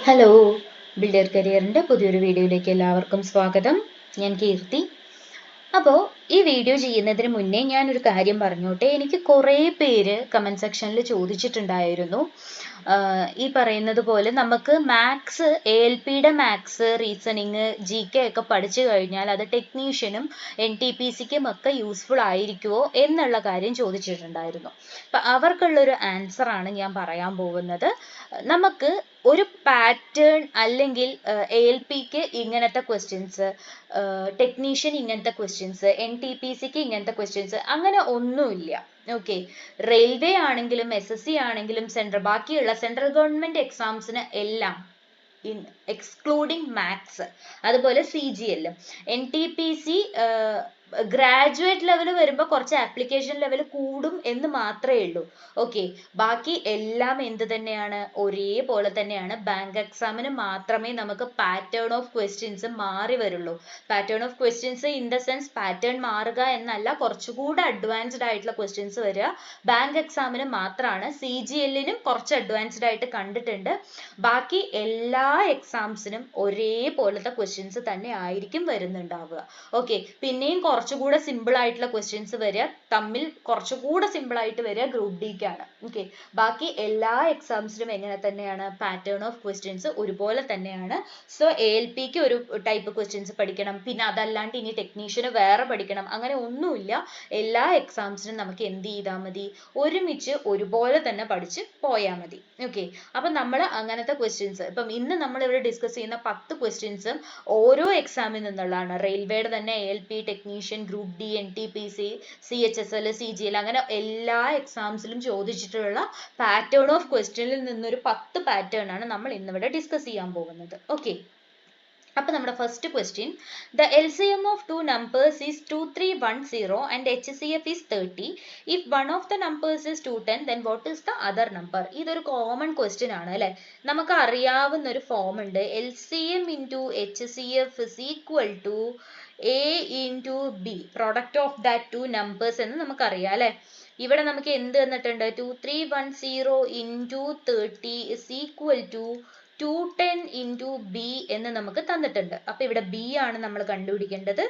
Hello, builder കരിയറിൻ്റെ പുതിയൊരു വീഡിയോയിലേക്ക് എല്ലാവർക്കും സ്വാഗതം. ഞാൻ കീർത്തി. അപ്പോൾ ഈ വീഡിയോ ചെയ്യുന്നതിന് മുന്നേ ഞാനൊരു കാര്യം പറഞ്ഞോട്ടെ. എനിക്ക് കുറേ പേര് കമൻറ്റ് സെക്ഷനിൽ ചോദിച്ചിട്ടുണ്ടായിരുന്നു, ഈ പറയുന്നത് പോലെ നമുക്ക് മാത്സ് ALPയുടെ മാത്സ്, റീസണിങ്, GK ഒക്കെ പഠിച്ചു കഴിഞ്ഞാൽ അത് ടെക്നീഷ്യനും NTPCക്കും ഒക്കെ യൂസ്ഫുൾ ആയിരിക്കുമോ എന്നുള്ള കാര്യം ചോദിച്ചിട്ടുണ്ടായിരുന്നു. അപ്പം അവർക്കുള്ളൊരു ആൻസറാണ് ഞാൻ പറയാൻ പോകുന്നത്. നമുക്ക് ഒരു പാറ്റേൺ അല്ലെങ്കിൽ ALPക്ക് ഇങ്ങനത്തെ ക്വസ്റ്റ്യൻസ്, ടെക്നീഷ്യൻ ഇങ്ങനത്തെ ക്വസ്റ്റ്യൻസ്, NTPCക്ക് ഇങ്ങനത്തെ ക്വസ്റ്റ്യൻസ് അങ്ങനെ ഒന്നുമില്ല. ഓക്കെ, റെയിൽവേ ആണെങ്കിലും SSC ആണെങ്കിലും ബാക്കിയുള്ള സെൻട്രൽ ഗവൺമെന്റ് എക്സാംസിന് എല്ലാം എക്സ്ക്ലൂഡിങ് മാത്സ്, അതുപോലെ CGL, NTPC ഗ്രാജുവേറ്റ് ലെവൽ വരുമ്പോൾ കുറച്ച് ആപ്ലിക്കേഷൻ ലെവൽ കൂടും എന്ന് മാത്രമേ ഉള്ളൂ. ഓക്കെ, ബാക്കി എല്ലാം എന്ത് തന്നെയാണ്, ഒരേപോലെ തന്നെയാണ്. ബാങ്ക് എക്സാമിന് മാത്രമേ നമുക്ക് പാറ്റേൺ ഓഫ് ക്വസ്റ്റ്യൻസ് മാറി വരുള്ളൂ. Pattern of questions in the sense pattern മാറുക എന്നല്ല, കുറച്ചുകൂടെ അഡ്വാൻസ്ഡ് ആയിട്ടുള്ള ക്വസ്റ്റ്യൻസ് വരിക ബാങ്ക് എക്സാമിന് മാത്രമാണ്. CGLനും കുറച്ച് അഡ്വാൻസ്ഡ് ആയിട്ട് കണ്ടിട്ടുണ്ട്. ബാക്കി എല്ലാ എക്സാംസിനും ഒരേപോലത്തെ ക്വസ്റ്റ്യൻസ് തന്നെ ആയിരിക്കും വരുന്നുണ്ടാവുക. ഓക്കെ, പിന്നെയും കുറച്ചുകൂടെ സിമ്പിൾ ആയിട്ടുള്ള ക്വസ്റ്റ്യൻസ് വരിക, തമ്മിൽ കുറച്ചുകൂടെ സിമ്പിൾ ആയിട്ട് വരിക ഗ്രൂപ്പ് ഡിക്കാണ്. ഓക്കെ, ബാക്കി എല്ലാ എക്സാംസിനും എങ്ങനെ തന്നെയാണ്, പാറ്റേൺ ഓഫ് ക്വസ്റ്റ്യൻസ് ഒരുപോലെ തന്നെയാണ്. സോ ALPക്ക് ഒരു ടൈപ്പ് ക്വസ്റ്റ്യൻസ് പഠിക്കണം, പിന്നെ അതല്ലാണ്ട് ഇനി ടെക്നീഷ്യന് വേറെ പഠിക്കണം, അങ്ങനെ ഒന്നുമില്ല. എല്ലാ എക്സാംസിനും നമുക്ക് എന്ത് ചെയ്താൽ മതി, ഒരുമിച്ച് ഒരുപോലെ തന്നെ പഠിച്ച് പോയാൽ മതി. ഓക്കെ, അപ്പം നമ്മൾ അങ്ങനത്തെ ക്വസ്റ്റ്യൻസ് ഇപ്പം ഇന്ന് നമ്മൾ ഇവിടെ ഡിസ്കസ് ചെയ്യുന്ന 10 ക്വസ്റ്റ്യൻസും ഓരോ എക്സാമിൽ നിന്നുള്ളതാണ്. റെയിൽവേയുടെ തന്നെ ALP, technician, group D, NTPC, CHSL, CGL അങ്ങനെ എല്ലാ എക്സാംസിലും ചോദിച്ചിട്ടുള്ള പാറ്റേൺ ഓഫ് ക്വസ്റ്റ്യനിൽ നിന്നൊരു 10 പാറ്റേൺ ആണ് നമ്മൾ ഇന്നിവിടെ ഡിസ്കസ് ചെയ്യാൻ പോകുന്നത്. ഓക്കെ, അപ്പോൾ നമ്മുടെ first question, the LCM of two numbers is 2310 and HCF is 30. If one of the numbers is 210, then what is the other number? ഇതൊരു കോമൺ ക്വസ്റ്റ്യൻ ആണ് അല്ലേ. നമുക്ക് അറിയാവുന്ന ഒരു ഫോം ഉണ്ട്, LCM into HCF is equal to A into B, product of that two numbers എന്ന് നമുക്കറിയാം അല്ലേ. ഇവിടെ നമുക്ക് എന്ത് തന്നിട്ടുണ്ട്, 2310 into 30 is equal to 210 into B എന്ന് നമുക്ക് തന്നിട്ടുണ്ട്. അപ്പൊ ഇവിടെ B ആണ് നമ്മൾ കണ്ടുപിടിക്കേണ്ടത്.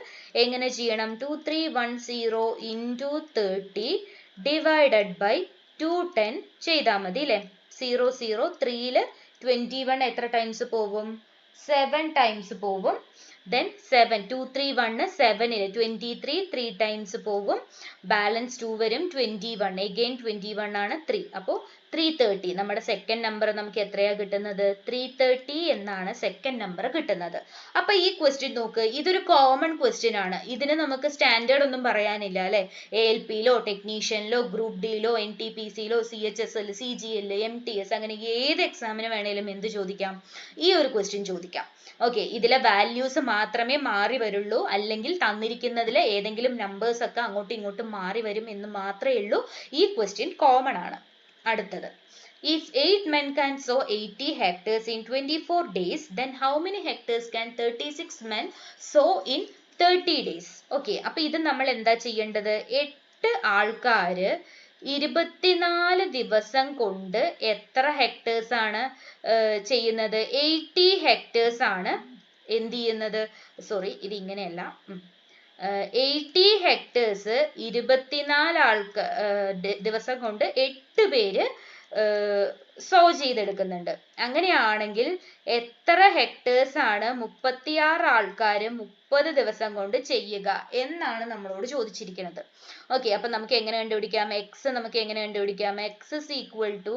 എങ്ങനെ ചെയ്യണം, 2310 into 30 divided by 210 ചെയ്താൽ മതി അല്ലേ. 0 0 3 21 എത്ര ടൈംസ് പോവും, 7 ടൈംസ് പോവും. then 7 2 3 1 7 23 3 ടൈംസ് പോവും. ബാലൻസ് 2 വരും, 21 again 21 ആണ് 3. അപ്പോൾ 330 നമ്മുടെ സെക്കൻഡ് നമ്പർ നമുക്ക് എത്രയാ കിട്ടുന്നത്, 330 എന്നാണ് സെക്കൻഡ് നമ്പർ കിട്ടുന്നത്. അപ്പൊ ഈ ക്വസ്റ്റ്യൻ നോക്ക്, ഇതൊരു കോമൺ ക്വസ്റ്റ്യൻ ആണ്. ഇതിന് നമുക്ക് സ്റ്റാൻഡേർഡ് ഒന്നും പറയാനില്ല അല്ലെ. ALPയിലോ ടെക്നീഷ്യനിലോ ഗ്രൂപ്പ് ഡിയിലോ NTPCയിലോ CHSL, CGL, MTS അങ്ങനെ ഏത് എക്സാമിന് വേണേലും എന്ത് ചോദിക്കാം, ഈ ഒരു ക്വസ്റ്റ്യൻ ചോദിക്കാം. ഓക്കെ, ഇതിലെ വാല്യൂസ് മാത്രമേ മാറി വരുള്ളൂ, അല്ലെങ്കിൽ തന്നിരിക്കുന്നതിലെ ഏതെങ്കിലും നമ്പേഴ്സ് ഒക്കെ അങ്ങോട്ടും ഇങ്ങോട്ടും മാറി വരും എന്ന് മാത്രമേ ഉള്ളൂ. ഈ ക്വസ്റ്റ്യൻ കോമൺ ആണ്. അടുത്തത്, if 8 men can sow 80 hectares in 24 days, then how many hectares can 36 men sow in 30 days? Okay, അപ്പൊ ഇത് നമ്മൾ എന്താ ചെയ്യേണ്ടത്, 8 ആൾക്കാര് 24 ദിവസം കൊണ്ട് എത്ര ഹെക്ടേഴ്സ് ആണ് ചെയ്യുന്നത്, 80 ഹെക്ടേഴ്സ് ആണ് എന്ത് ചെയ്യുന്നത്, സോറി ഇത് ഇങ്ങനെയല്ല, 80 ഹെക്ടേഴ്സ് 24 ദിവസം കൊണ്ട് 8 പേര് സോ ചെയ്തെടുക്കുന്നുണ്ട്. അങ്ങനെയാണെങ്കിൽ എത്ര ഹെക്ടേഴ്സ് ആണ് 36 ആൾക്കാര് 30 ദിവസം കൊണ്ട് ചെയ്യുക എന്നാണ് നമ്മളോട് ചോദിച്ചിരിക്കുന്നത്. ഓക്കെ, അപ്പൊ നമുക്ക് എങ്ങനെ കണ്ടുപിടിക്കാം, എക്സ് നമുക്ക് എങ്ങനെ കണ്ടുപിടിക്കാം, X is equal to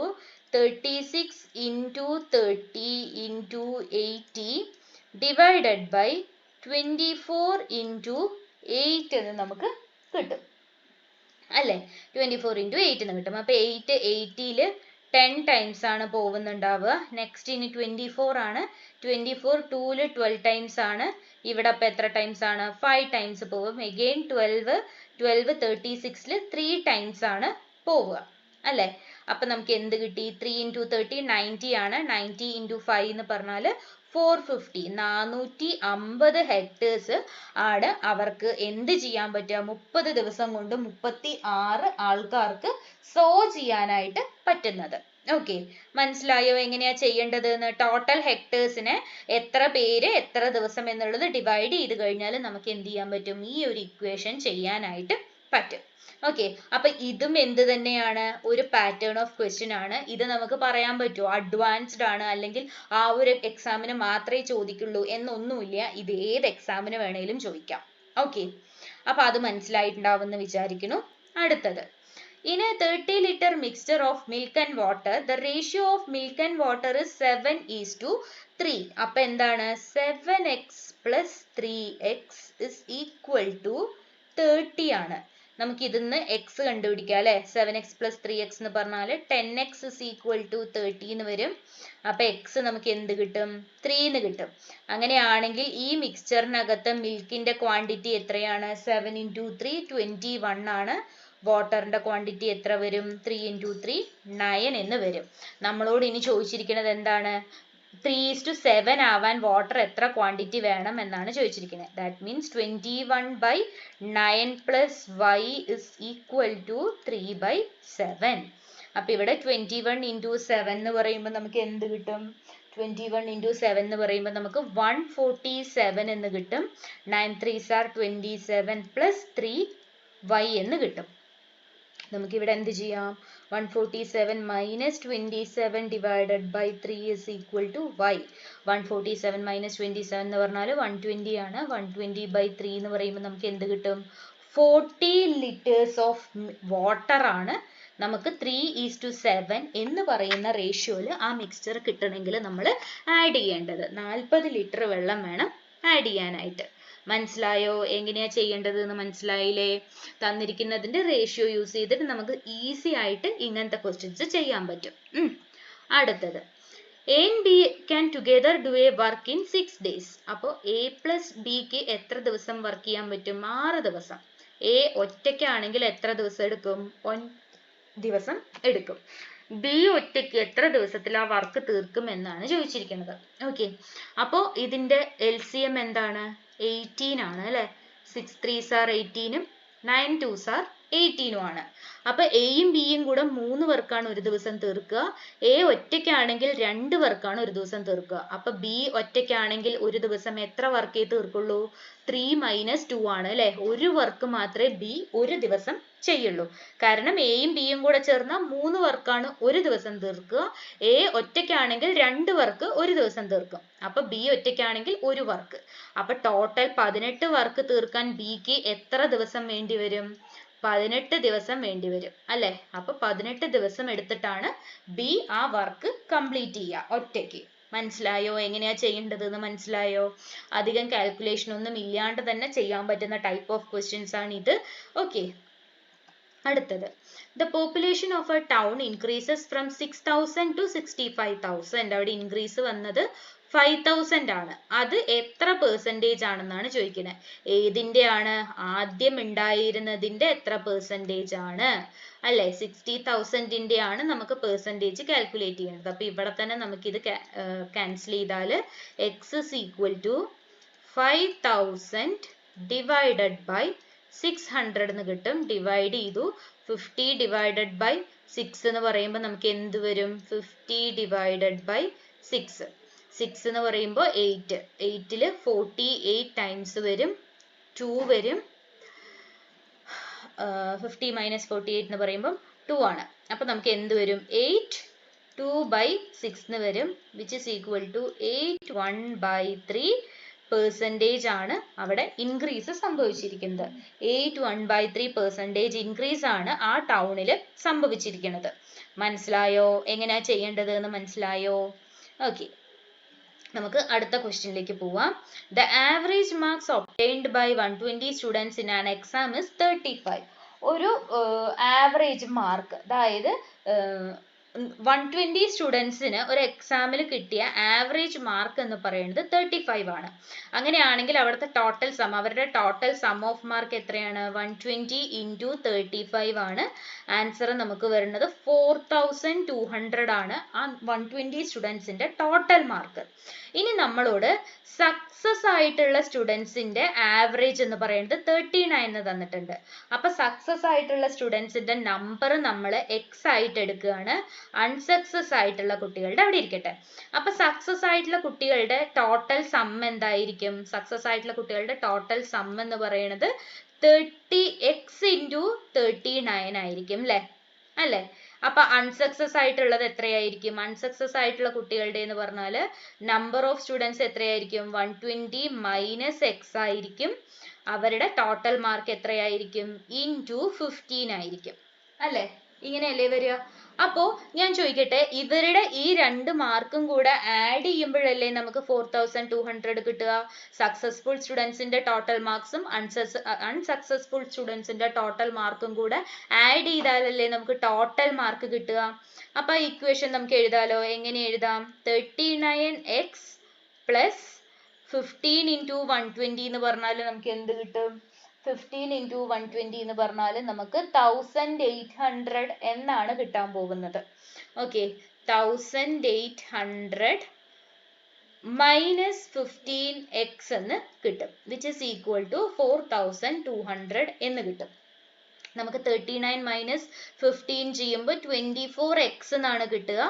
36 into 30 into 80 divided by 24 into 8 എന്ന് നമുക്ക് കിട്ടും അല്ലേ. 24 into 8 എന്ന് കിട്ടും. അപ്പൊ 8 80ൽ 10 ടൈംസ് ആണ് പോകുന്നുണ്ടാവുക. നെക്സ്റ്റ് ഇനി 24 ആണ്, 24 2ൽ 12 ടൈംസ് ആണ്. ഇവിടെ അപ്പൊ എത്ര ടൈംസ് ആണ്, 5 ടൈംസ് പോകും. again 12 36ൽ 3 ടൈംസ് ആണ് പോവുക അല്ലേ. അപ്പൊ നമുക്ക് എന്ത് കിട്ടി, 3 into 30 90 ആണ്. 90 into 5 എന്ന് പറഞ്ഞാൽ 450 450 ഹെക്ടേഴ്സ് ആണ് അവർക്ക് എന്ത് ചെയ്യാൻ പറ്റുക, 30 ദിവസം കൊണ്ട് 36 ആൾക്കാർക്ക് സോ ചെയ്യാനായിട്ട് പറ്റുന്നത്. ഓക്കെ, മനസ്സിലായോ എങ്ങനെയാ ചെയ്യേണ്ടത് എന്ന്? ടോട്ടൽ ഹെക്ടേഴ്സിനെ എത്ര പേര് എത്ര ദിവസം എന്നുള്ളത് ഡിവൈഡ് ചെയ്ത് കഴിഞ്ഞാൽ നമുക്ക് എന്ത് ചെയ്യാൻ പറ്റും? ഈ ഒരു ഇക്വേഷൻ ചെയ്യാനായിട്ട് പറ്റും. ഓക്കെ, അപ്പൊ ഇതും എന്ത് തന്നെയാണ്? ഒരു പാറ്റേൺ ഓഫ് ക്വസ്റ്റ്യൻ ആണ്. ഇത് നമുക്ക് പറയാൻ പറ്റുമോ അഡ്വാൻസ്ഡ് ആണ് അല്ലെങ്കിൽ ആ ഒരു എക്സാമിന് മാത്രമേ ചോദിക്കുള്ളൂ എന്നൊന്നുമില്ല. ഇത് ഏത് എക്സാമിന് വേണേലും ചോദിക്കാം. ഓക്കെ, അപ്പൊ അത് മനസ്സിലായിട്ടുണ്ടാവുമെന്ന് വിചാരിക്കുന്നു. അടുത്തത്, in a 30-liter mixture of milk and water, the ratio of milk and water is 7:3. അപ്പോൾ എന്താണ്? 7x plus 3x is equal to 30 ആണ്. നമുക്ക് ഇതിന്ന് x കണ്ടുപിടിക്കാം അല്ലെ? 7x plus 3x എന്ന് പറഞ്ഞാൽ 10x is equal to 30 എന്ന് വരും. അപ്പൊ x നമുക്ക് എന്ത് കിട്ടും? 3 എന്ന് കിട്ടും. അങ്ങനെയാണെങ്കിൽ ഈ മിക്സ്ചറിനകത്ത് മിൽക്കിന്റെ ക്വാണ്ടിറ്റി എത്രയാണ്? 7 into 3 21 ആണ്. വാട്ടറിന്റെ ക്വാണ്ടിറ്റി എത്ര വരും? 3 into 3 9 എന്ന് വരും. നമ്മളോട് ഇനി ചോദിച്ചിരിക്കുന്നത് എന്താണ്? 3:7 ആവാൻ വാട്ടർ എത്ര ക്വാണ്ടിറ്റി വേണം എന്നാണ് ചോദിച്ചിരിക്കുന്നത്. That means 21/9 plus y is equal to 3/7. അപ്പൊ ഇവിടെ 21 into 7 എന്ന് പറയുമ്പോൾ നമുക്ക് എന്ത് കിട്ടും? 21 into 7 എന്ന് പറയുമ്പോൾ നമുക്ക് 147 എന്ന് കിട്ടും. 9 3s are 27 plus 3y എന്ന് കിട്ടും. നമുക്ക് ഇവിടെ എന്ത് ചെയ്യാം? 147 minus 27 divided by 3 is equal to y. 147 minus 27 എന്ന് പറഞ്ഞാൽ 120 ആണ്. 120/3 എന്ന് പറയുമ്പോൾ നമുക്ക് എന്ത് കിട്ടും? 40 liters of water ആണ് നമുക്ക് 3:7 എന്ന് പറയുന്ന റേഷ്യോയിൽ ആ മിക്സ്ചർ കിട്ടണമെങ്കിൽ നമ്മൾ ആഡ് ചെയ്യേണ്ടത്. 40 ലിറ്റർ വെള്ളം വേണം ആഡ് ചെയ്യാനായിട്ട്. മനസ്സിലായോ എങ്ങനെയാ ചെയ്യേണ്ടത് എന്ന്? മനസ്സിലായില്ലേ? തന്നിരിക്കുന്നതിന്റെ റേഷ്യോ യൂസ് ചെയ്തിട്ട് നമുക്ക് ഈസി ആയിട്ട് ഇങ്ങനത്തെ ക്വസ്റ്റ്യൻസ് ചെയ്യാൻ പറ്റും. അടുത്തത്, A and B can together do a work in 6 days. അപ്പോൾ A plus Bക്ക് എത്ര ദിവസം വർക്ക് ചെയ്യാൻ പറ്റും? 6 ദിവസം. A ഒറ്റയ്ക്കാണെങ്കിൽ എത്ര ദിവസം എടുക്കും? 1 ദിവസം എടുക്കും. ബി ഒറ്റയ്ക്ക് എത്ര ദിവസത്തിൽ ആ വർക്ക് തീർക്കും എന്നാണ് ചോദിച്ചിരിക്കുന്നത്. ഓക്കെ, അപ്പോൾ ഇതിന്റെ LCM എന്താണ്? 18 ആണ് അല്ലെ? 6 3s are 18 9 2s are 18 ആണ്. അപ്പൊ എയും ബിയും കൂടെ 3 വർക്കാണ് ഒരു ദിവസം തീർക്കുക. എ ഒറ്റയ്ക്കാണെങ്കിൽ 2 വർക്കാണ് ഒരു ദിവസം തീർക്കുക. അപ്പൊ ബി ഒറ്റയ്ക്കാണെങ്കിൽ ഒരു ദിവസം എത്ര വർക്കേ തീർക്കുള്ളൂ? 3 minus 2 ആണ് അല്ലെ? ഒരു വർക്ക് മാത്രമേ ബി ഒരു ദിവസം ചെയ്യുള്ളൂ. കാരണം എയും ബിയും കൂടെ ചേർന്നാൽ 3 വർക്കാണ് ഒരു ദിവസം തീർക്കുക. എ ഒറ്റയ്ക്കാണെങ്കിൽ 2 വർക്ക് ഒരു ദിവസം തീർക്കും. അപ്പൊ ബി ഒറ്റയ്ക്കാണെങ്കിൽ 1 വർക്ക്. അപ്പൊ ടോട്ടൽ 18 വർക്ക് തീർക്കാൻ ബിക്ക് എത്ര ദിവസം വേണ്ടി വരും? 18 ദിവസം വേണ്ടി വരും അല്ലെ? അപ്പൊ 18 ദിവസം എടുത്തിട്ടാണ് ബി ആ വർക്ക് കംപ്ലീറ്റ് ചെയ്യുക ഒറ്റയ്ക്ക്. മനസ്സിലായോ എങ്ങനെയാ ചെയ്യേണ്ടത് എന്ന്? മനസ്സിലായോ? അധികം കാൽക്കുലേഷൻ ഒന്നും ഇല്ലാണ്ട് തന്നെ ചെയ്യാൻ പറ്റുന്ന ടൈപ്പ് ഓഫ് ക്വസ്റ്റ്യൻസ് ആണ് ഇത്. ഓക്കെ, അടുത്തത്, the population of a town increases from 6,000 to 65,000. അവിടെ ഇൻക്രീസ് വന്നത് 5,000 ആണ്. അത് എത്ര പെർസെൻറ്റേജ് ആണെന്നാണ് ചോദിക്കുന്നത്. ഏതിന്റെ ആണ്? ആദ്യം ഉണ്ടായിരുന്നതിന്റെ എത്ര പെർസെൻറ്റേജ് ആണ് അല്ലെ? 60,000ന്റെ ആണ് നമുക്ക് പെർസെൻറ്റേജ് കാൽക്കുലേറ്റ് ചെയ്യേണ്ടത്. അപ്പൊ ഇവിടെ തന്നെ നമുക്ക് ഇത് ക്യാൻസൽ ചെയ്താൽ x is equal to 5,000 divided by 600 എന്ന് കിട്ടും. ഡിവൈഡ് ചെയ്തു. 50 divided by 6 എന്ന് പറയുമ്പോൾ നമുക്ക് എന്ത് വരും? 50 divided by 6. 6 എന്ന് പറയുമ്പോൾ 8. 8ൽ 48 ടൈംസ് വരും. 2 വരും. 50 minus 48 എന്ന് പറയുമ്പോൾ 2 ആണ്. അപ്പൊ നമുക്ക് എന്ത് വരും? 8 2/6 എന്ന് വരും, which is equal to 8 1/3 percentage ആണ് അവിടെ ഇൻക്രീസ് സംഭവിച്ചിരിക്കുന്നത്. 8 1/3 പെർസെൻറ്റേജ് ഇൻക്രീസ് ആണ് ആ ടൗണിൽ സംഭവിച്ചിരിക്കുന്നത്. മനസ്സിലായോ എങ്ങനെയാ ചെയ്യേണ്ടത് എന്ന്? മനസ്സിലായോ? ഓക്കെ, നമുക്ക് അടുത്ത ക്വസ്റ്റ്യനിലേക്ക് പോവാം. The average marks obtained by 120 students in an exam is 35. ഒരു ആവറേജ് മാർക്ക്, അതായത് 120 സ്റ്റുഡൻസിന് ഒരു എക്സാമിൽ കിട്ടിയ ആവറേജ് മാർക്ക് എന്ന് പറയുന്നത് 35 ആണ്. അങ്ങനെയാണെങ്കിൽ അവിടുത്തെ ടോട്ടൽ സം, അവരുടെ ടോട്ടൽ സം ഓഫ് മാർക്ക് എത്രയാണ്? 120 into 35 ആണ്. ആൻസർ നമുക്ക് വരുന്നത് 4200 ആണ് ആ 120 സ്റ്റുഡൻസിന്റെ ടോട്ടൽ മാർക്ക്. ഇനി നമ്മളോട് സക്സസ് ആയിട്ടുള്ള സ്റ്റുഡൻസിന്റെ ആവറേജ് എന്ന് പറയുന്നത് 39 എന്ന് തന്നിട്ടുണ്ട്. അപ്പൊ സക്സസ് ആയിട്ടുള്ള സ്റ്റുഡൻസിന്റെ നമ്പർ നമ്മൾ x ആയിട്ട് എടുക്കുകയാണ്. അൺസക്സസ് ആയിട്ടുള്ള കുട്ടികളുടെ അവിടെ ഇരിക്കട്ടെ. അപ്പൊ സക്സസ് ആയിട്ടുള്ള കുട്ടികളുടെ ടോട്ടൽ സം എന്തായിരിക്കും? സക്സസ് ആയിട്ടുള്ള കുട്ടികളുടെ ടോട്ടൽ സം എന്ന് പറയുന്നത് 30x into 39 ആയിരിക്കും അല്ലേ? അപ്പൊ അൺസക്സസ് ആയിട്ടുള്ളത് എത്രയായിരിക്കും? അൺസക്സസ് ആയിട്ടുള്ള കുട്ടികളുടെ എന്ന് പറഞ്ഞാല് നമ്പർ ഓഫ് സ്റ്റുഡൻസ് എത്രയായിരിക്കും? 120 മൈനസ് എക്സ് ആയിരിക്കും. അവരുടെ ടോട്ടൽ മാർക്ക് എത്രയായിരിക്കും? ഇൻറ്റു 15 ആയിരിക്കും അല്ലേ? ഇങ്ങനെയല്ലേ വരിക? അപ്പോ ഞാൻ ചോദിക്കട്ടെ, ഇവരുടെ ഈ 2 മാർക്കും കൂടെ ആഡ് ചെയ്യുമ്പോഴല്ലേ നമുക്ക് 4200 കിട്ടുക? സക്സസ്ഫുൾ സ്റ്റുഡൻസിന്റെ ടോട്ടൽ മാർക്സും അൺസക്സസ്ഫുൾ സ്റ്റുഡൻസിന്റെ ടോട്ടൽ മാർക്കും കൂടെ ആഡ് ചെയ്താലല്ലേ നമുക്ക് ടോട്ടൽ മാർക്ക് കിട്ടുക? അപ്പൊ ഇക്വേഷൻ നമുക്ക് എഴുതാലോ. എങ്ങനെ എഴുതാം? 39x പ്ലസ് 15 into 120 എന്ന് പറഞ്ഞാൽ നമുക്ക് എന്ത് കിട്ടും? 15 into 120 എന്ന് പറഞ്ഞാൽ നമുക്ക് 1800 എന്നാണ് കിട്ടാൻ പോകുന്നത്. ഓക്കെ, 1800 മൈനസ് 15x എന്ന് കിട്ടും, വിച്ച് ഇസ് ഈക്വൽ ടു 4200 എന്ന് കിട്ടും. നമുക്ക് 39 മൈനസ് 15 ചെയ്യുമ്പോൾ 24x എന്നാണ് കിട്ടുക.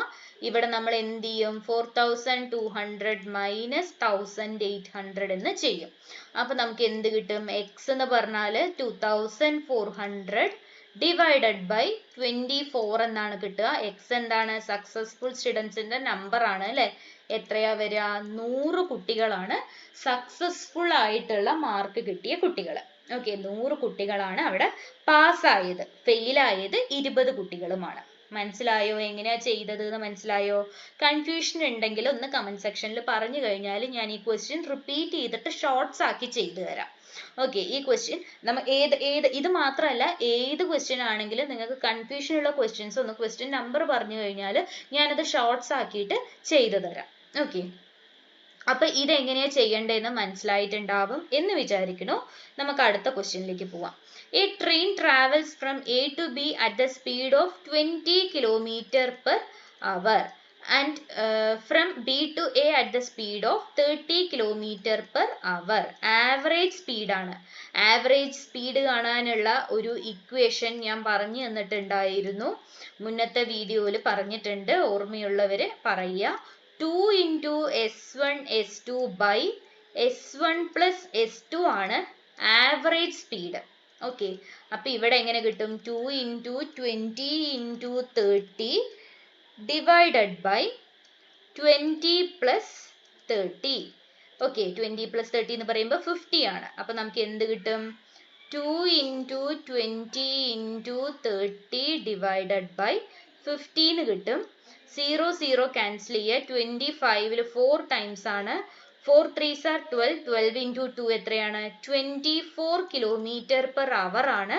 ഇവിടെ നമ്മൾ എന്ത് ചെയ്യും? 4200 മൈനസ് 1800 എന്ന് ചെയ്യും. അപ്പൊ നമുക്ക് എന്ത് കിട്ടും? x എന്ന് പറഞ്ഞാല് 2400 ഡിവൈഡഡ് ബൈ 24 എന്നാണ് കിട്ടുക. x എന്താണ്? സക്സസ്ഫുൾ സ്റ്റുഡൻസിന്റെ നമ്പർ ആണ് അല്ലെ? എത്രയാ വരിക? 100 കുട്ടികളാണ് സക്സസ്ഫുൾ ആയിട്ടുള്ള മാർക്ക് കിട്ടിയ കുട്ടികൾ. ഓക്കെ, 100 കുട്ടികളാണ് അവിടെ പാസ്സായത്. ഫെയിൽ ആയത് 20 കുട്ടികളുമാണ്. മനസ്സിലായോ എങ്ങനെയാ ചെയ്തത് എന്ന്? മനസ്സിലായോ? കൺഫ്യൂഷൻ ഉണ്ടെങ്കിൽ ഒന്ന് കമന്റ് സെക്ഷനിൽ പറഞ്ഞു കഴിഞ്ഞാൽ ഞാൻ ഈ ക്വസ്റ്റ്യൻ റിപ്പീറ്റ് ചെയ്തിട്ട് ഷോർട്സ് ആക്കി ചെയ്തു തരാം. ഓക്കെ, ഈ ക്വസ്റ്റ്യൻ നമ്മൾ ഇത് മാത്രമല്ല, ഏത് ക്വസ്റ്റ്യൻ ആണെങ്കിലും നിങ്ങൾക്ക് കൺഫ്യൂഷൻ ഉള്ള ക്വസ്റ്റ്യൻസ് ഒന്ന് ക്വസ്റ്റ്യൻ നമ്പർ പറഞ്ഞു കഴിഞ്ഞാൽ ഞാനത് ഷോർട്സ് ആക്കിയിട്ട് ചെയ്തു തരാം. ഓക്കെ, അപ്പൊ ഇതെങ്ങനെയാ ചെയ്യേണ്ടതെന്ന് മനസ്സിലായിട്ടുണ്ടാവും എന്ന് വിചാരിക്കുന്നു. നമുക്ക് അടുത്ത ക്വസ്റ്റ്യനിലേക്ക് പോവാം. A train travels from A to B at the speed of 20 km/h and from B to A at the speed of 30 km/h. Average speed ആണ്. ആവറേജ് സ്പീഡ് കാണാനുള്ള ഒരു ഇക്വേഷൻ ഞാൻ പറഞ്ഞു തന്നിട്ടുണ്ടായിരുന്നു. മുന്നത്തെ വീഡിയോയിൽ പറഞ്ഞിട്ടുണ്ട്. ഓർമ്മയുള്ളവര് പറയുക. 2 into S1 S2 by S1 plus S2 ആണ് ആവറേജ് സ്പീഡ്. ഓക്കെ, അപ്പൊ ഇവിടെ എങ്ങനെ കിട്ടും? 2 into 20 into 30 divided by 20 plus 30. Okay, 20 plus 30 എന്ന് പറയുമ്പോൾ 50 ആണ്. അപ്പൊ നമുക്ക് എന്ത് കിട്ടും? 2 into 20 into 30 divided by 15 കിട്ടും. 0 0 ക്യാൻസൽ ചെയ്യുക. 25 4 ടൈംസ് ആണ്. 4 3s are 12. 12 into 2 എത്രയാണ്? 24 km/h ആണ്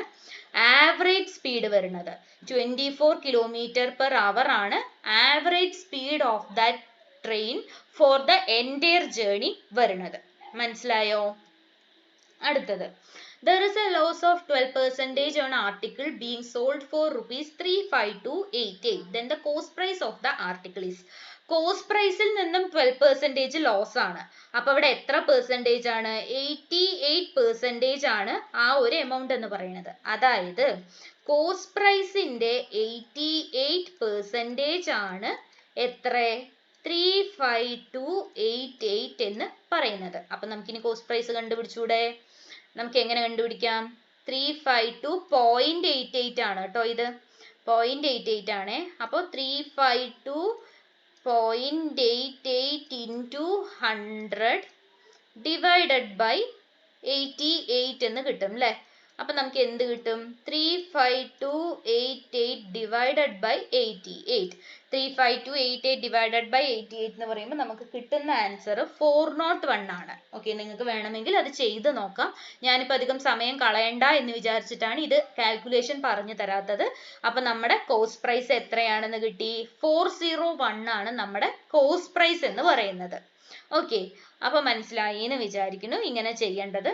ആവറേജ് സ്പീഡ് വരുന്നത്. 24 km/h ആണ് average speed of that train for the entire journey വരുന്നത്. മനസ്സിലായോ? അടുത്തത്, there is a loss of 12% on article being sold for rupees 35288. Then the cost price of the article is. Cost പ്രൈസിൽ നിന്നും 12% loss ആണ്. അപ്പൊ അവിടെ എത്ര പെർസെൻറ്റേജ് ആണ്? 88% ആണ് ആ ഒരു എമൗണ്ട് എന്ന് പറയുന്നത്. അതായത് കോസ്റ്റ് പ്രൈസിന്റെ 88% ആണ് എത്ര? 35288 എന്ന് പറയുന്നത്. അപ്പൊ നമുക്കിനി കോസ്റ്റ് പ്രൈസ് കണ്ടുപിടിച്ചൂടെ? നമുക്ക് എങ്ങനെ കണ്ടുപിടിക്കാം? 352.88 ആണ് കേട്ടോ. ഇത് 0.88 ആണ്. അപ്പോൾ 352.88 into 100 divided by 88 എന്ന് കിട്ടും അല്ലേ? അപ്പൊ നമുക്ക് എന്ത് കിട്ടും? 35288 divided by 88. 35288 divided by 88 എന്ന് പറയുമ്പോൾ നമുക്ക് കിട്ടുന്ന ആൻസർ 401 ആണ്. ഓക്കെ, നിങ്ങൾക്ക് വേണമെങ്കിൽ അത് ചെയ്ത് നോക്കാം. ഞാനിപ്പോൾ അധികം സമയം കളയണ്ട എന്ന് വിചാരിച്ചിട്ടാണ് ഇത് കാൽക്കുലേഷൻ പറഞ്ഞു തരാത്തത്. അപ്പൊ നമ്മുടെ കോസ്റ്റ് പ്രൈസ് എത്രയാണെന്ന് കിട്ടി? 401 ആണ് നമ്മുടെ കോസ്റ്റ് പ്രൈസ് എന്ന് പറയുന്നത്. ഓക്കെ, അപ്പൊ മനസ്സിലായി എന്ന് വിചാരിക്കുന്നു ഇങ്ങനെ ചെയ്യേണ്ടത്.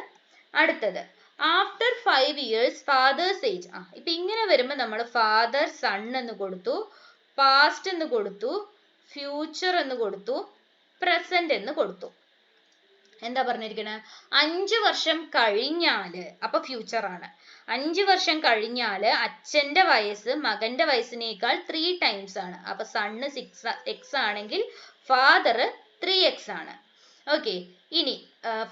അടുത്തത്, ആഫ്റ്റർ 5 years ഫാദേഴ്സ് ഏജ്. ഇപ്പൊ ഇങ്ങനെ വരുമ്പോൾ നമ്മൾ ഫാദർ സൺ എന്ന് കൊടുത്തു, പാസ്റ്റ് എന്ന് കൊടുത്തു, ഫ്യൂച്ചർ എന്ന് കൊടുത്തു, പ്രസന്റ് എന്ന് കൊടുത്തു. എന്താ പറഞ്ഞിരിക്കുന്നത്? 5 വർഷം കഴിഞ്ഞാല്, അപ്പൊ ഫ്യൂച്ചർ ആണ്. 5 വർഷം കഴിഞ്ഞാല് അച്ഛന്റെ വയസ്സ് മകന്റെ വയസ്സിനേക്കാൾ 3 ടൈംസ് ആണ്. അപ്പൊ സണ്ണ് 6x ആണെങ്കിൽ ഫാദർ 3x ആണ്. ഓക്കെ, ഇനി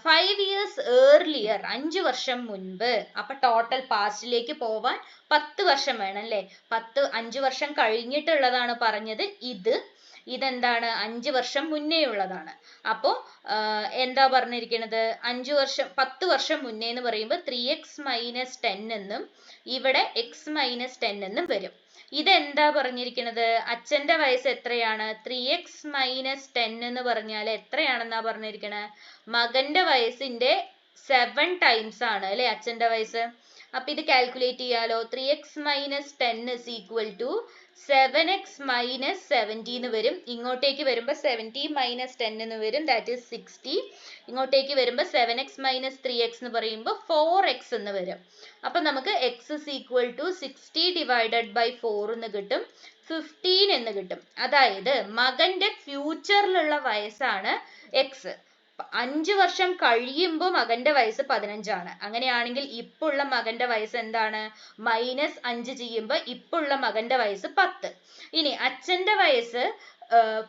5 years earlier, 5 വർഷം മുൻപ്. അപ്പൊ ടോട്ടൽ പാസ്റ്റിലേക്ക് പോവാൻ 10 വർഷം വേണം അല്ലേ? 5 വർഷം കഴിഞ്ഞിട്ടുള്ളതാണ് പറഞ്ഞത്. ഇതെന്താണ്? 5 വർഷം മുന്നേ ഉള്ളതാണ്. അപ്പോ എന്താ പറഞ്ഞിരിക്കുന്നത്? 10 വർഷം മുന്നേ എന്ന് പറയുമ്പോൾ 3x - 10 എന്നും ഇവിടെ x - 10 എന്നും വരും. ഇതെന്താ പറഞ്ഞിരിക്കുന്നത്? അച്ഛന്റെ വയസ്സ് എത്രയാണ്? 3x - 10 എന്ന് പറഞ്ഞാൽ എത്രയാണെന്നാ പറഞ്ഞിരിക്കണേ? മകന്റെ വയസ്സിന്റെ 7 ടൈംസ് ആണ് അല്ലെ അച്ഛന്റെ വയസ്സ്. അപ്പൊ ഇത് കാൽക്കുലേറ്റ് ചെയ്യാലോ. 3x - 10 is equal to 7x - 70 എന്ന് വരും. ഇങ്ങോട്ടേക്ക് വരുമ്പോൾ 70 - 10 എന്ന് വരും. That is 60. ഇങ്ങോട്ടേക്ക് വരുമ്പോൾ 7x - 3x എന്ന് പറയുമ്പോൾ 4x എന്ന് വരും. അപ്പൊ നമുക്ക് x is equal to 60 divided by 4 എന്ന് കിട്ടും. 15 എന്ന് കിട്ടും. അതായത് മകന്റെ ഫ്യൂച്ചറിലുള്ള വയസ്സാണ് x. 5 വർഷം കഴിയുമ്പോൾ മകന്റെ വയസ്സ് 15 ആണ്. അങ്ങനെയാണെങ്കിൽ ഇപ്പോൾ ഉള്ള മകന്റെ വയസ്സ് എന്താണ്? -5 ചെയ്യുമ്പോൾ ഇപ്പോൾ ഉള്ള മകന്റെ വയസ്സ് 10. ഇനി അച്ഛന്റെ വയസ്സ്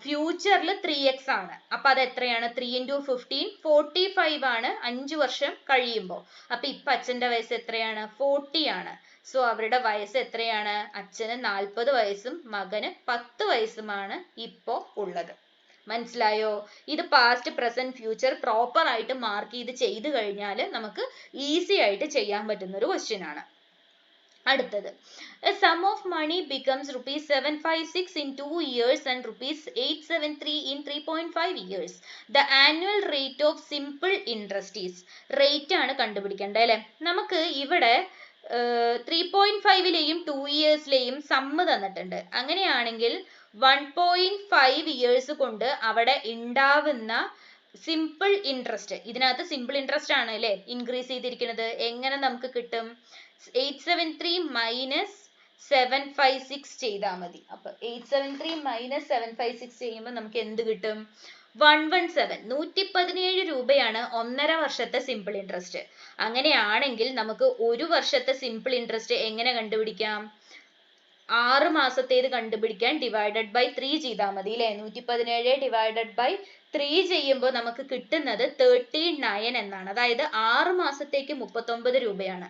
ഫ്യൂച്ചറിൽ 3x ആണ്. അപ്പൊ അത് എത്രയാണ്? 3 into 15 45 ആണ് 5 വർഷം കഴിയുമ്പോൾ. അപ്പൊ ഇപ്പൊ അച്ഛന്റെ വയസ്സ് എത്രയാണ്? 40 ആണ്. സോ അവരുടെ വയസ്സ് എത്രയാണ്? അച്ഛന് 40 വയസ്സും മകന് 10 വയസ്സുമാണ് ഇപ്പോ ഉള്ളത്. മനസ്സിലായോ? ഇത് പാസ്റ്റ് പ്രസന്റ് ഫ്യൂച്ചർ പ്രോപ്പർ ആയിട്ട് മാർക്ക് ചെയ്ത് കഴിഞ്ഞാൽ നമുക്ക് ഈസി ആയിട്ട് ചെയ്യാൻ പറ്റുന്ന ഒരു ക്വസ്റ്റ്യൻ ആണ്. അടുത്തത്, a sum of money becomes rupees 756 in 2 years and rupees 873 in 3.5 years. The annual rate of simple interest is. Rate ആണ് കണ്ടുപിടിക്കേണ്ടത് അല്ലെ? നമുക്ക് ഇവിടെ 3.5ലെയും 2 ഇയേഴ്സിലെയും സമ്മ് തന്നിട്ടുണ്ട്. അങ്ങനെയാണെങ്കിൽ 1.5 ഇയേഴ്സ് കൊണ്ട് അവിടെ ഉണ്ടാവുന്ന സിമ്പിൾ ഇൻട്രസ്റ്റ്, ഇതിനകത്ത് സിമ്പിൾ ഇൻട്രസ്റ്റ് ആണ് അല്ലെ ഇൻക്രീസ് ചെയ്തിരിക്കുന്നത്. എങ്ങനെ നമുക്ക് കിട്ടും? 873 മൈനസ് 756 ചെയ്താൽ മതി. അപ്പൊ 873 മൈനസ് 756 ചെയ്യുമ്പോൾ നമുക്ക് എന്ത് കിട്ടും? 117. 117 രൂപയാണ് 1.5 വർഷത്തെ സിമ്പിൾ ഇൻട്രസ്റ്റ്. അങ്ങനെയാണെങ്കിൽ നമുക്ക് ഒരു വർഷത്തെ സിമ്പിൾ ഇൻട്രസ്റ്റ് എങ്ങനെ കണ്ടുപിടിക്കാം? 6 മാസത്തേത് കണ്ടുപിടിക്കാൻ ഡിവൈഡഡ് ബൈ 3 ചെയ്താൽ മതി അല്ലെ? 117 ഡിവൈഡഡ് ബൈ 3 ചെയ്യുമ്പോൾ നമുക്ക് കിട്ടുന്നത് 39 എന്നാണ്. അതായത് 6 മാസത്തേക്ക് 39 രൂപയാണ്.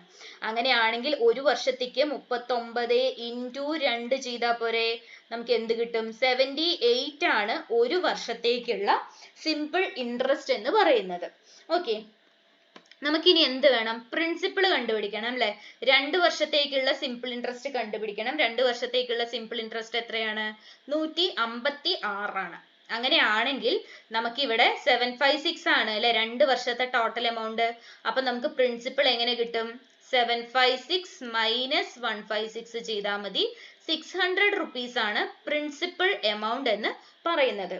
അങ്ങനെയാണെങ്കിൽ ഒരു വർഷത്തേക്ക് 39 into 2 ചെയ്താൽ പോരെ? നമുക്ക് എന്ത് കിട്ടും? 78 ആണ് ഒരു വർഷത്തേക്കുള്ള സിമ്പിൾ ഇൻട്രസ്റ്റ് എന്ന് പറയുന്നത്. ഓക്കെ, നമുക്കിനി എന്ത് വേണം? പ്രിൻസിപ്പിൾ കണ്ടുപിടിക്കണം അല്ലെ? 2 വർഷത്തേക്കുള്ള സിമ്പിൾ ഇൻട്രസ്റ്റ് കണ്ടുപിടിക്കണം. 2 വർഷത്തേക്കുള്ള സിമ്പിൾ ഇൻട്രസ്റ്റ് എത്രയാണ്? 156 ആണ്. അങ്ങനെയാണെങ്കിൽ നമുക്ക് ഇവിടെ 756 ആണ് അല്ലെ 2 വർഷത്തെ ടോട്ടൽ എമൗണ്ട്. അപ്പൊ നമുക്ക് പ്രിൻസിപ്പിൾ എങ്ങനെ കിട്ടും? 756 മൈനസ് 156 ചെയ്താൽ മതി. 600 rupees ആണ് പ്രിൻസിപ്പിൾ എമൗണ്ട് എന്ന് പറയുന്നത്.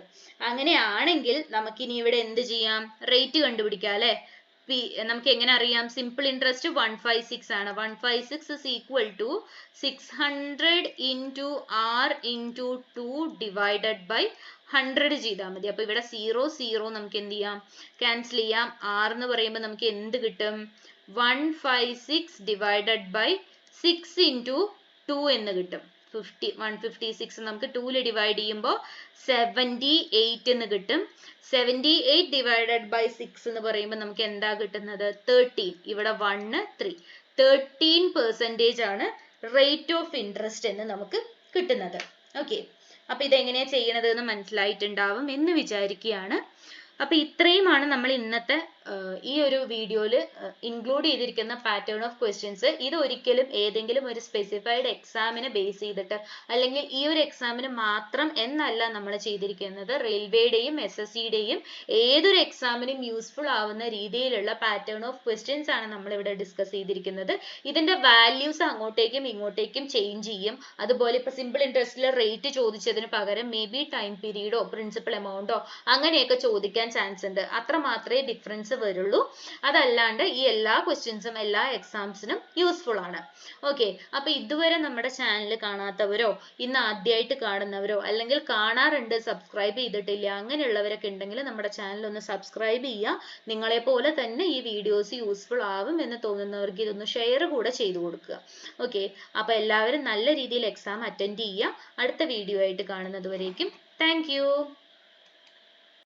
അങ്ങനെയാണെങ്കിൽ നമുക്കിനി ഇവിടെ എന്ത് ചെയ്യാം? റേറ്റ് കണ്ടുപിടിക്കാം അല്ലെ? നമുക്ക് എങ്ങനെ അറിയാം? സിമ്പിൾ ഇൻട്രസ്റ്റ് 156 ആണ്. 156 is equal to 600 into r into 2 divided by 100 ചെയ്താൽ മതി. അപ്പൊ ഇവിടെ 0 നമുക്ക് എന്ത് ചെയ്യാം? ക്യാൻസൽ ചെയ്യാം. r എന്ന് പറയുമ്പോൾ നമുക്ക് എന്ത് കിട്ടും? 156 divided by 6 into 2 എന്ന് കിട്ടും. 156 നമുക്ക് 2 ഡിവൈഡ് ചെയ്യുമ്പോൾ 78 എന്ന് കിട്ടും. 78 divided by 6 എന്ന് പറയുമ്പോൾ നമുക്ക് എന്താ കിട്ടുന്നത്? 13. ഇവിടെ 1 3. 13% ആണ് റേറ്റ് ഓഫ് ഇൻട്രസ്റ്റ് എന്ന് നമുക്ക് കിട്ടുന്നത്. ഓക്കെ, അപ്പൊ ഇതെങ്ങനെയാ ചെയ്യണത് എന്ന് മനസ്സിലായിട്ടുണ്ടാവും എന്ന് വിചാരിക്കുകയാണ്. അപ്പൊ ഇത്രയുമാണ് നമ്മൾ ഇന്നത്തെ ഈ ഒരു വീഡിയോയിൽ ഇൻക്ലൂഡ് ചെയ്തിരിക്കുന്ന പാറ്റേൺ ഓഫ് ക്വസ്റ്റ്യൻസ്. ഇത് ഒരിക്കലും ഏതെങ്കിലും ഒരു സ്പെസിഫൈഡ് എക്സാമിനെ ബേസ് ചെയ്തിട്ട് അല്ലെങ്കിൽ ഈ ഒരു എക്സാമിന് മാത്രം എന്നല്ല നമ്മൾ ചെയ്തിരിക്കുന്നത്. റെയിൽവേയുടെയും SSCയുടെയും ഏതൊരു എക്സാമിനും യൂസ്ഫുൾ ആവുന്ന രീതിയിലുള്ള പാറ്റേൺ ഓഫ് ക്വസ്റ്റ്യൻസ് ആണ് നമ്മൾ ഇവിടെ ഡിസ്കസ് ചെയ്തിരിക്കുന്നത്. ഇതിന്റെ വാല്യൂസ് അങ്ങോട്ടേക്കും ഇങ്ങോട്ടേക്കും ചേഞ്ച് ചെയ്യും. അതുപോലെ ഇപ്പൊ സിമ്പിൾ ഇൻട്രസ്റ്റിലെ റേറ്റ് ചോദിച്ചതിന് പകരം മേ ബി ടൈം പീരീഡോ പ്രിൻസിപ്പൽ എമൗണ്ടോ അങ്ങനെയൊക്കെ ചോദിക്കാൻ ചാൻസ് ഉണ്ട്. അത്ര മാത്രമേ ഡിഫറൻസ് ക്വസ്റ്റ്യൻസ് വരുള്ളൂ. അതല്ലാണ്ട് ഈ എല്ലാ ക്വസ്റ്റ്യൻസും എല്ലാ എക്സാംസിനും യൂസ്ഫുൾ ആണ്. ഓക്കെ, അപ്പൊ ഇതുവരെ നമ്മുടെ ചാനൽ കാണാത്തവരോ ഇന്ന് ആദ്യമായിട്ട് കാണുന്നവരോ അല്ലെങ്കിൽ കാണാറുണ്ട് സബ്സ്ക്രൈബ് ചെയ്തിട്ടില്ല അങ്ങനെയുള്ളവരൊക്കെ ഉണ്ടെങ്കിൽ നമ്മുടെ ചാനൽ ഒന്ന് സബ്സ്ക്രൈബ് ചെയ്യുക. നിങ്ങളെ പോലെ തന്നെ ഈ വീഡിയോസ് യൂസ്ഫുൾ ആവും എന്ന് തോന്നുന്നവർക്ക് ഇതൊന്ന് ഷെയർ കൂടെ ചെയ്തു കൊടുക്കുക. ഓക്കെ, അപ്പൊ എല്ലാവരും നല്ല രീതിയിൽ എക്സാം അറ്റൻഡ് ചെയ്യുക. അടുത്ത വീഡിയോ ആയിട്ട് കാണുന്നത് വരേക്കും താങ്ക് യു.